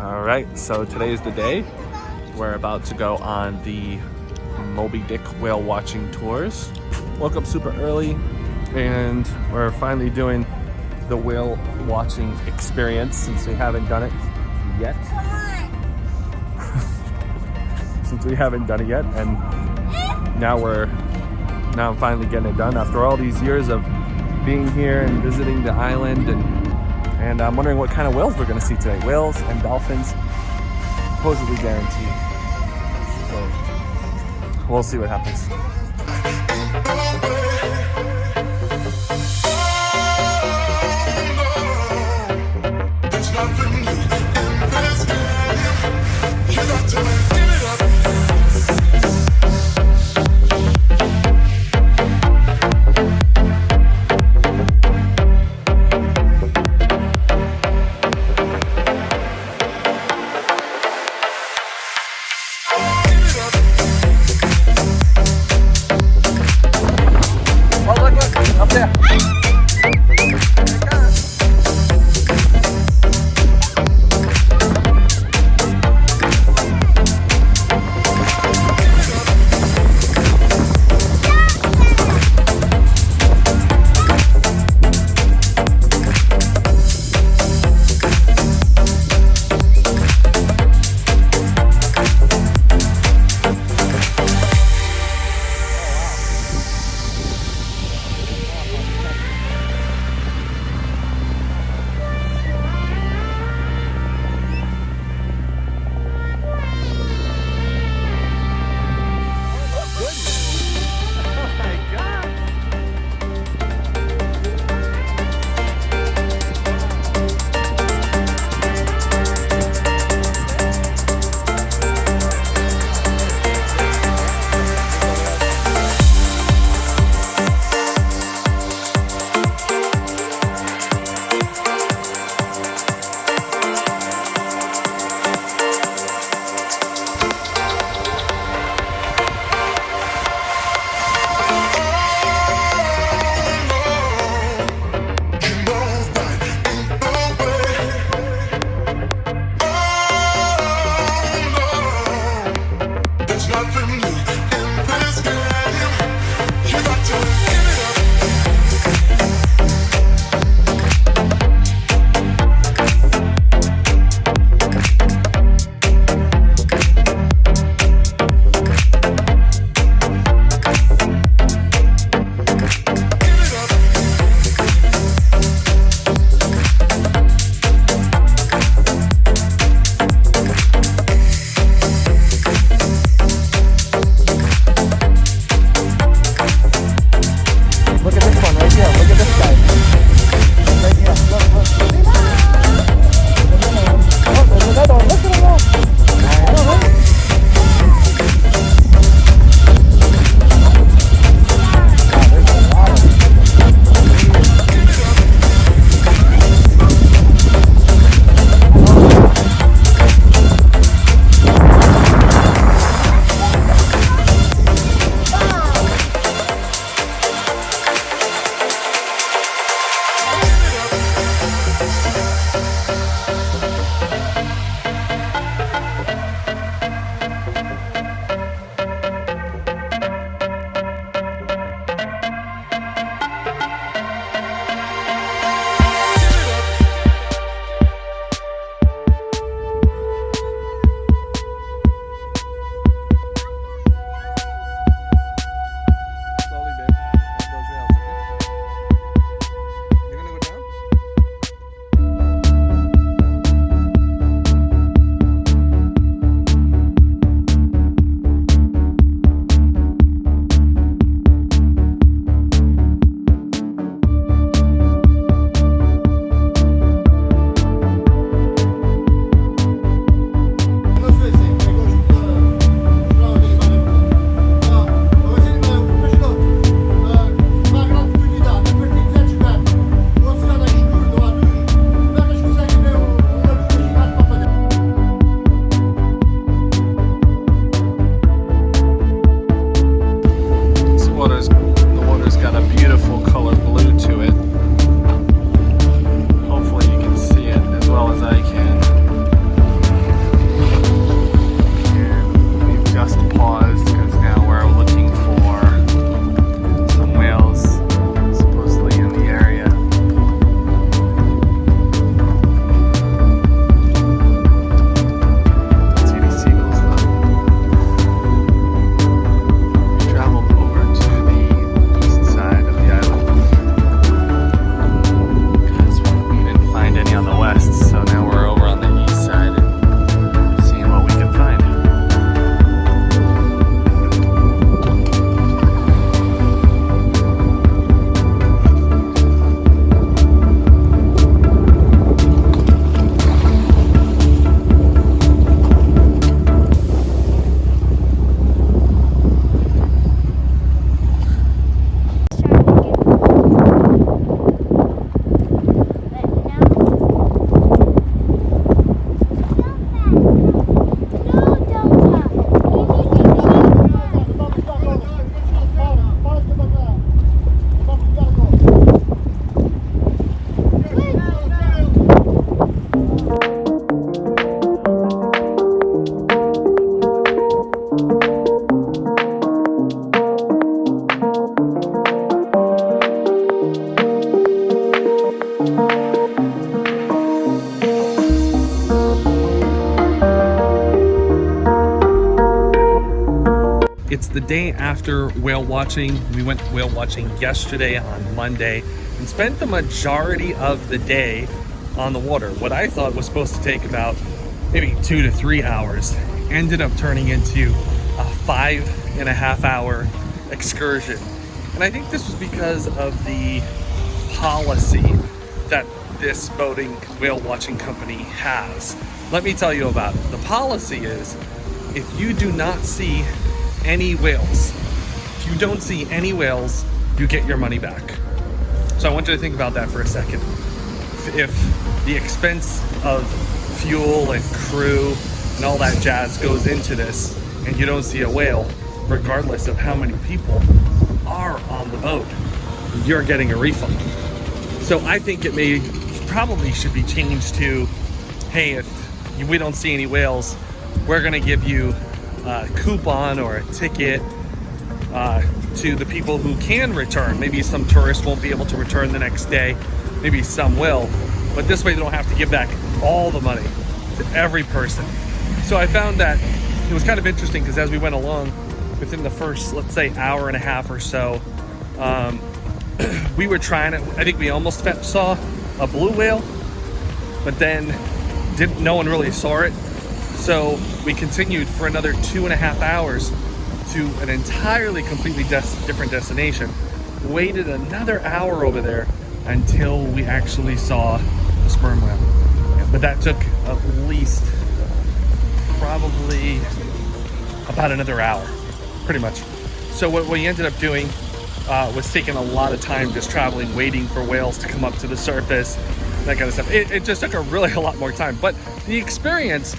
All right, so today is the day. We're about to go on the Moby Dick whale watching tours. Woke up super early and we're finally doing the whale watching experience since we haven't done it yet. And now I'm finally getting it done after all these years of being here and visiting the island, and I'm wondering what kind of whales we're going to see today. Whales and dolphins, supposedly guaranteed. So we'll see what happens. the day after whale watching. We went whale watching yesterday on Monday and spent the majority of the day on the water. What I thought was supposed to take about maybe 2 to 3 hours ended up turning into a 5.5 hour excursion. And I think this was because of the policy that this boating whale watching company has. Let me tell you about it. The policy is, if you do not see any whales, you get your money back. So I want you to think about that for a second. If the expense of fuel and crew and all that jazz goes into this and you don't see a whale, regardless of how many people are on the boat, you're getting a refund. So I think it probably should be changed to, hey, if we don't see any whales, we're gonna give you a coupon or a ticket to the people who can return. Maybe some tourists won't be able to return the next day, maybe some will, but this way they don't have to give back all the money to every person. So I found that it was kind of interesting because as we went along, within the first, let's say, hour and a half or so, we were trying it. I think we almost saw a blue whale, but then no one really saw it. So we continued for another 2.5 hours to an entirely completely different destination. Waited another hour over there until we actually saw a sperm whale. But that took at least probably about another hour, pretty much. So what we ended up doing was taking a lot of time just traveling, waiting for whales to come up to the surface, that kind of stuff. It just took a lot more time, but the experience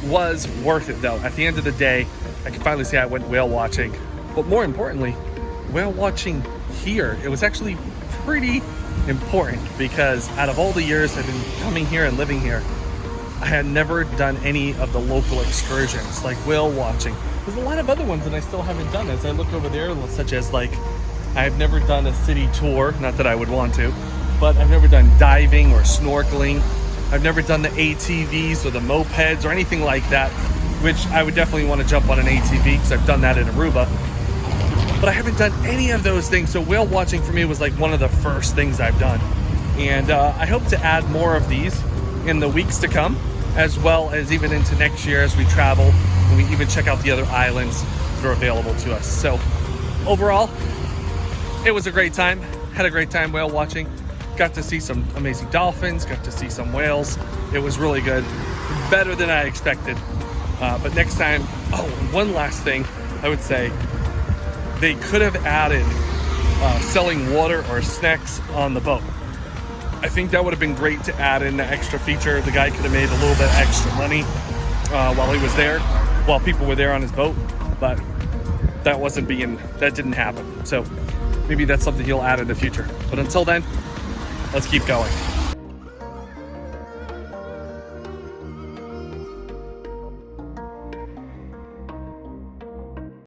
was worth it though. At the end of the day, I can finally say I went whale watching, but more importantly, whale watching here, it was actually pretty important because out of all the years I've been coming here and living here, I had never done any of the local excursions like whale watching. There's a lot of other ones that I still haven't done. As I look over there, such as like, I've never done a city tour, not that I would want to, but I've never done diving or snorkeling. I've never done the ATVs or the mopeds or anything like that, which I would definitely want to jump on an ATV because I've done that in Aruba. But I haven't done any of those things, so whale watching for me was like one of the first things I've done. And I hope to add more of these in the weeks to come, as well as even into next year as we travel and we even check out the other islands that are available to us. So overall, it was a great time. Had a great time whale watching. Got to see some amazing dolphins, got to see some whales. It was really good. Better than I expected. But next time, one last thing I would say, they could have added selling water or snacks on the boat. I think that would have been great to add in the extra feature. The guy could have made a little bit extra money while he was there, while people were there on his boat, but that didn't happen. So maybe that's something he'll add in the future. But until then, let's keep going.